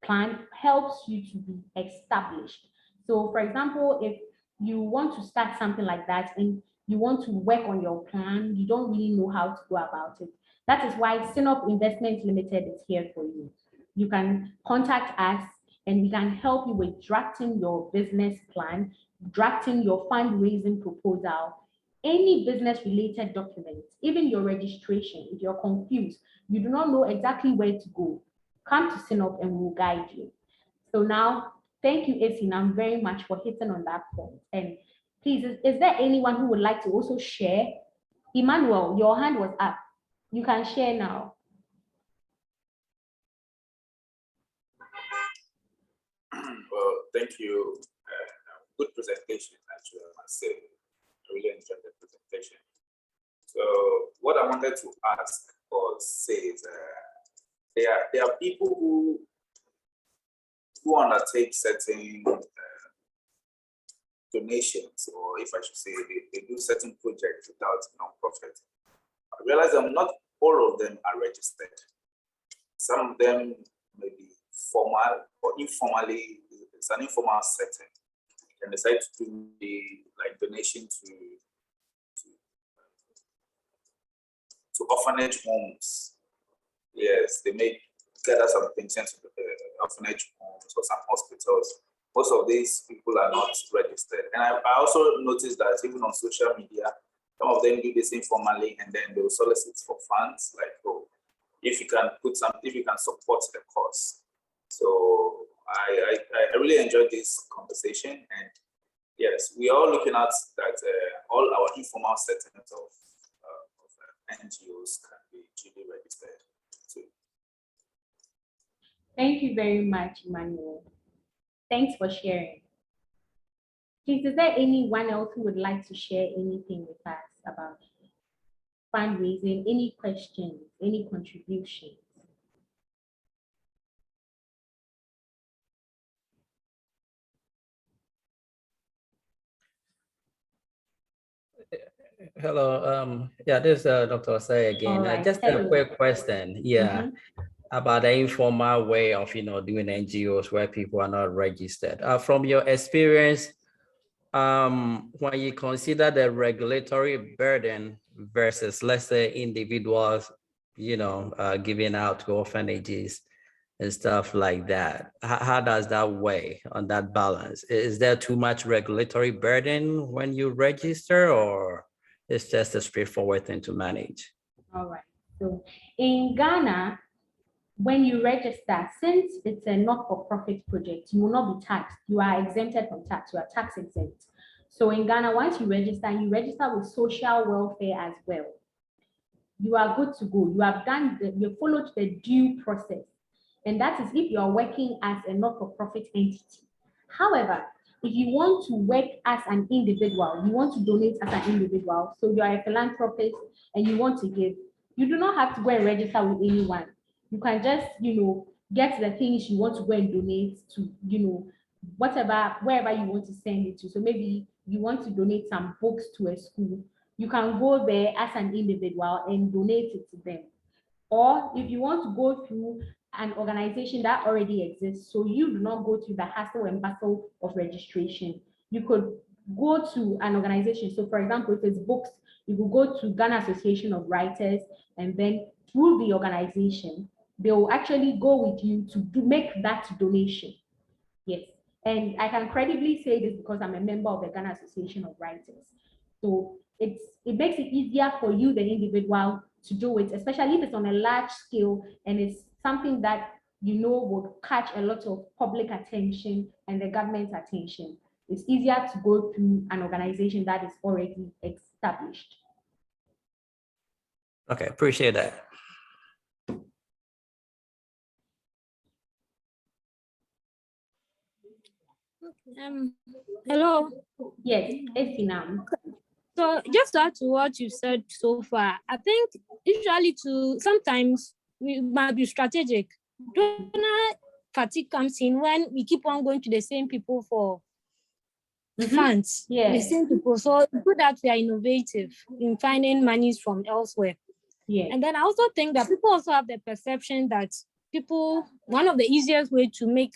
plan helps you to be established. So for example, if you want to start something like that and you want to work on your plan, you don't really know how to go about it. That is why SINOP Investment Limited is here for you. You can contact us and we can help you with drafting your business plan, drafting your fundraising proposal, any business related documents, even your registration. If you're confused, you do not know exactly where to go, come to SINOP and we'll guide you. So now, thank you, Esinam, very much for hitting on that point. And Please, is there anyone who would like to also share? Emmanuel, your hand was up. You can share now. Well, thank you. Good presentation, actually, I must say. I really enjoyed the presentation. So what I wanted to ask or say is there are people who undertake certain donations, or if I should say, they do certain projects without non-profit. I realize that not all of them are registered. Some of them may be formal or informally, it's an informal setting. You can decide to do the donation to orphanage homes. Yes, they may gather some things into orphanage homes or some hospitals. Most of these people are not registered. And I also noticed that even on social media, some of them do this informally and then they'll solicit for funds, like, oh, if you can support the cause. So I really enjoyed this conversation, and yes, we are all looking at that all our informal settings of NGOs can be duly registered too. Thank you very much, Emmanuel. Thanks for sharing. Please, is there anyone else who would like to share anything with us about fundraising? Any questions, any contributions? Hello, yeah, this is Dr. Osei again. All right, Just hello. a quick question, about the informal way of, doing NGOs where people are not registered. From your experience, when you consider the regulatory burden versus, let's say, individuals, giving out to orphanages and stuff like that, how does that weigh on that balance? Is there too much regulatory burden when you register, or it's just a straightforward thing to manage? All right. So in Ghana, when you register, since it's a not-for-profit project, you will not be taxed. You are exempted from tax. You are tax exempt. So in Ghana, once you register with social welfare as well. You are good to go. You have you followed the due process. And that is if you are working as a not-for-profit entity. However, if you want to work as an individual, you want to donate as an individual, so you are a philanthropist and you want to give, you do not have to go and register with anyone. You can just, get the things you want to go and donate to, wherever you want to send it to. So maybe you want to donate some books to a school. You can go there as an individual and donate it to them. Or if you want to go through an organization that already exists, so you do not go through the hassle and bustle of registration, you could go to an organization. So for example, if it's books, you could go to Ghana Association of Writers, and then through the organization, they will actually go with you to make that donation. Yes, and I can credibly say this because I'm a member of the Ghana Association of Writers. So it makes it easier for you, the individual, to do it, especially if it's on a large scale and it's something that would catch a lot of public attention and the government's attention. It's easier to go through an organization that is already established. Okay, appreciate that. Hello. Yes, Esinam. So just to add to what you said so far, I think usually sometimes we might be strategic. Donor fatigue comes in when we keep on going to the same people for funds. The same people. So good that we are innovative in finding monies from elsewhere. Yeah. And then I also think that people also have the perception that one of the easiest way to make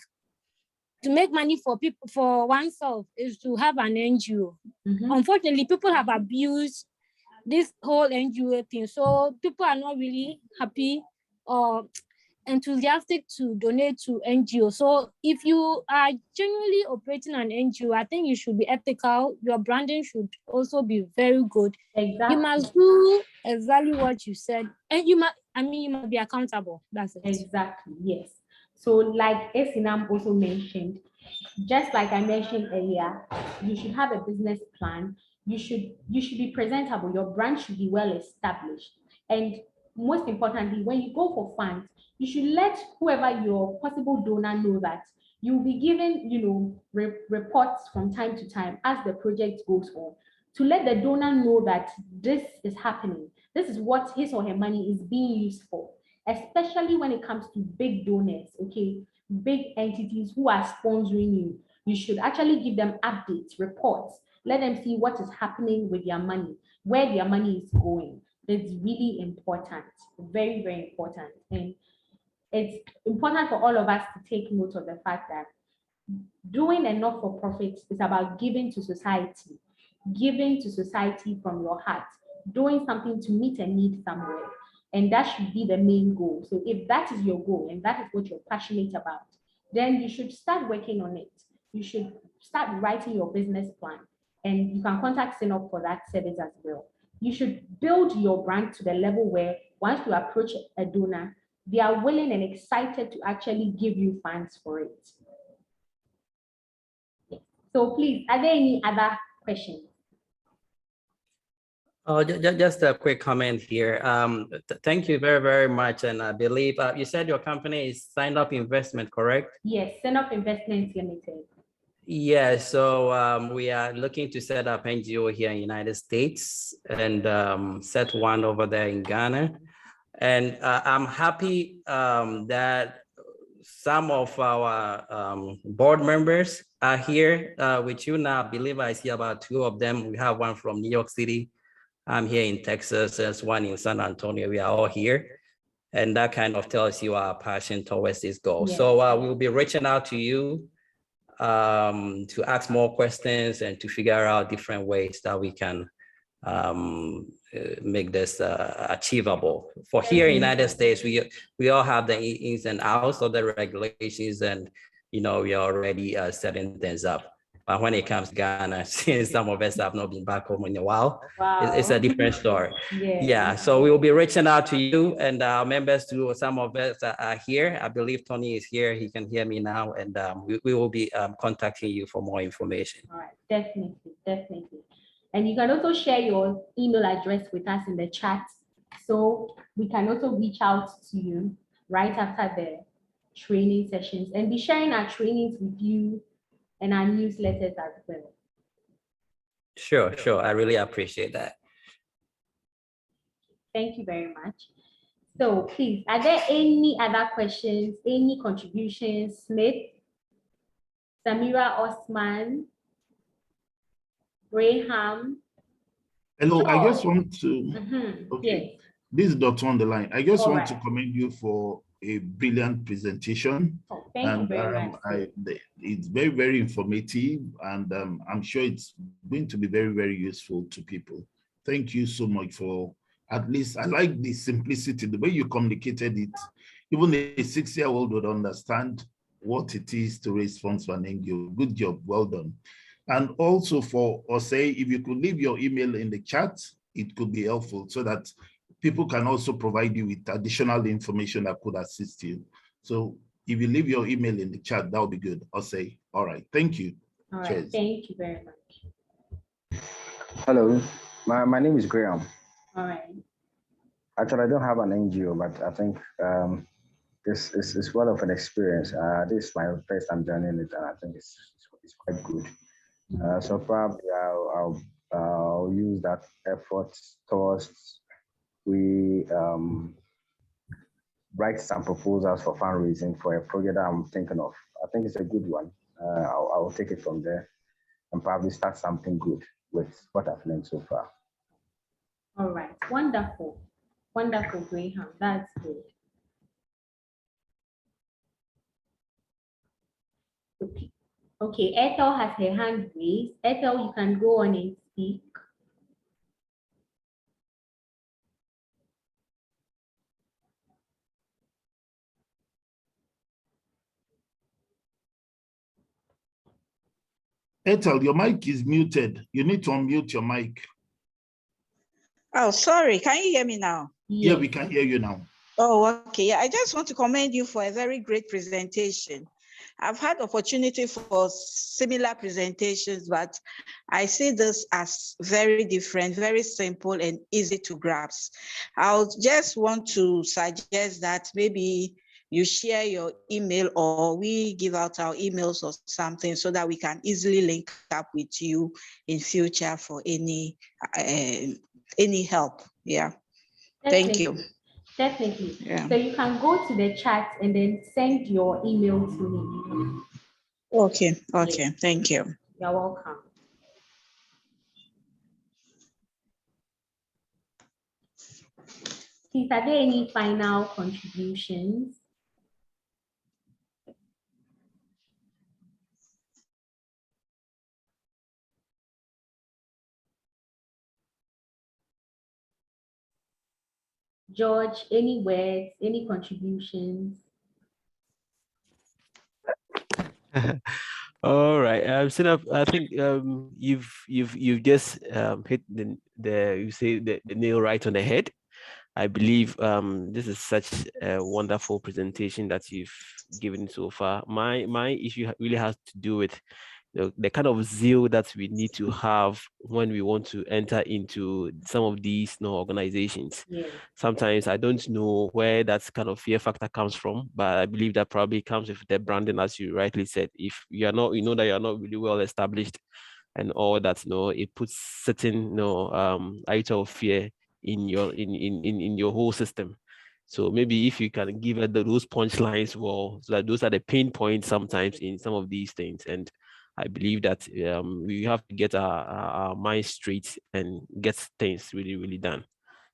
money for oneself is to have an NGO. Unfortunately, people have abused this whole NGO thing. So people are not really happy or enthusiastic to donate to NGO. So if you are genuinely operating an NGO, I think you should be ethical. Your branding should also be very good. Exactly. You must do exactly what you said. And you must be accountable. That's it. Exactly, yes. So like SINOP also mentioned, just like I mentioned earlier, you should have a business plan. You should be presentable. Your brand should be well established. And most importantly, when you go for funds, you should let whoever your possible donor know that you'll be given, reports from time to time as the project goes on, to let the donor know that this is happening. This is what his or her money is being used for, especially when it comes to big donors, okay? Big entities who are sponsoring you. You should actually give them updates, reports, let them see what is happening with their money, where their money is going. It's really important, very, very important. And it's important for all of us to take note of the fact that doing a not-for-profit is about giving to society from your heart, doing something to meet a need somewhere. And that should be the main goal. So if that is your goal and that is what you're passionate about, then you should start working on it. You should start writing your business plan, and you can contact SINOP for that service as well. You should build your brand to the level where once you approach a donor, they are willing and excited to actually give you funds for it. So please, are there any other questions? Oh, just a quick comment here. Thank you very, very much. And I believe you said your company is SINOP Investment, correct? Yes, SINOP Investments Limited. Yeah, so we are looking to set up NGO here in the United States and set one over there in Ghana. And I'm happy that some of our board members are here with you now. I believe I see about 2 of them. We have one from New York City. I'm here in Texas. There's one in San Antonio. We are all here. And that kind of tells you our passion towards this goal. Yes. So we'll be reaching out to you to ask more questions and to figure out different ways that we can make this achievable. For here in the United States, we all have the ins and outs of the regulations, and we are already setting things up. But when it comes to Ghana, since some of us have not been back home in a while, it's a different story. Yeah, so we will be reaching out to you and our members too. Some of us are here. I believe Tony is here. He can hear me now, and we will be contacting you for more information. All right, definitely. And you can also share your email address with us in the chat, so we can also reach out to you right after the training sessions and be sharing our trainings with you and our newsletters as well. Sure. I really appreciate that. Thank you very much. So please, are there any other questions, any contributions? Smith, Samira Osman, Graham? Hello, I just want to, Yes. This is Dr. on the line. I just want to right. commend you for a brilliant presentation. Thank you very much. It's very, very informative, and I'm sure it's going to be very, very useful to people. Thank you so much for, at least, I like the simplicity, the way you communicated it. Even a 6-year-old would understand what it is to raise funds for an NGO. Good job, well done. And also for Osei, if you could leave your email in the chat, it could be helpful so that people can also provide you with additional information that could assist you. So if you leave your email in the chat, that would be good. Osei. All right, thank you. All right, Cheers. thank you very much. Hello, my name is Graham. All right. Actually, I don't have an NGO, but I think this is one of an experience. This is my first time joining it, and I think it's quite good. So probably I'll use that effort towards we write some proposals for fundraising for a project that I'm thinking of. I think it's a good one. I'll take it from there and probably start something good with what I've learned so far. All right, wonderful, Graham. That's good. Okay, Ethel has her hand raised. Ethel, you can go on and speak. Ethel, your mic is muted. You need to unmute your mic. Oh, sorry. Can you hear me now? Yeah, we can hear you now. Oh, okay. Yeah, I just want to commend you for a very great presentation. I've had opportunity for similar presentations, but I see this as very different, very simple and easy to grasp. I'll just want to suggest that maybe you share your email or we give out our emails or something so that we can easily link up with you in future for any help. Yeah. Thank you. Definitely. Yeah. So you can go to the chat and then send your email to me. Okay. Okay. Thank you. You're welcome. Please, are there any final contributions? George, any words, any contributions? All right. Sinop, I think you've just hit the you say the nail right on the head. I believe this is such a wonderful presentation that you've given so far. My issue really has to do with the kind of zeal that we need to have when we want to enter into some of these organizations. Yeah. Sometimes I don't know where that kind of fear factor comes from, but I believe that probably comes with the branding, as you rightly said. If you are not, you know that you're not really well established and all that, it puts certain item of fear in your whole system. So maybe if you can give it those punchlines, well, so that those are the pain points sometimes in some of these things. And I believe that we have to get our mind straight and get things really, really done.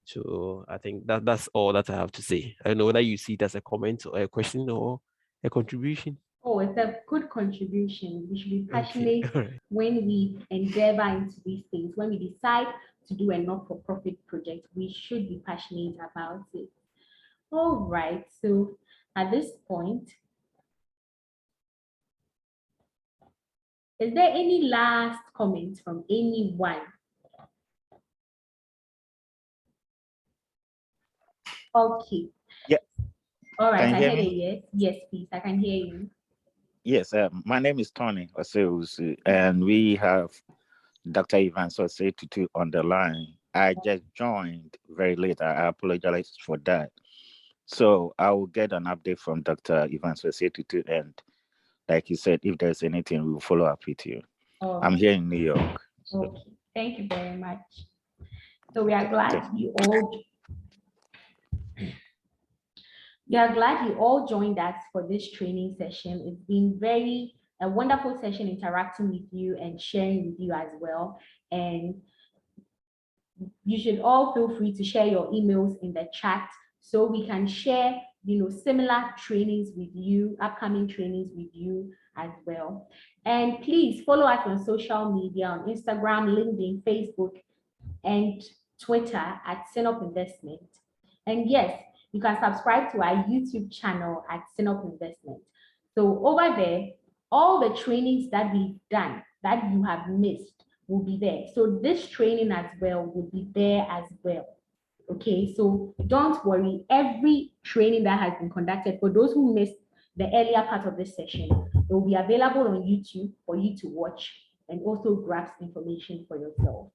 So I think that's all that I have to say. I don't know whether you see it as a comment or a question or a contribution. Oh, it's a good contribution. We should be passionate Okay. when we endeavor into these things. When we decide to do a not-for-profit project, we should be passionate about it. All right. So at this point, is there any last comments from anyone? Okay. Yeah. All right. Can I you hear heard a me? yes. Yes, please. I can hear you. Yes, my name is Tony Oseusu, and we have Dr. Ivan Tutu on the line. I just joined very late. I apologize for that. So I will get an update from Dr. Ivan Tutu, and like you said, if there's anything, we will follow up with you. Okay. I'm here in New York. So. Okay. Thank you very much. So we are glad you all joined us for this training session. It's been a wonderful session interacting with you and sharing with you as well. And you should all feel free to share your emails in the chat so we can share, similar trainings with you, upcoming trainings with you as well. And please follow us on social media, on Instagram, LinkedIn, Facebook, and Twitter at SINOP Investment. And yes, you can subscribe to our YouTube channel at SINOP Investment. So over there, all the trainings that we've done that you have missed will be there. So this training as well will be there as well. Okay, so don't worry. Every training that has been conducted, for those who missed the earlier part of this session, it will be available on YouTube for you to watch and also grasp information for yourself.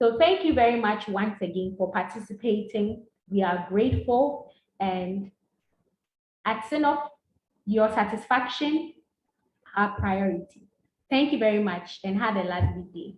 So thank you very much once again for participating. We are grateful, and at SINOP, your satisfaction, our priority. Thank you very much and have a lovely day.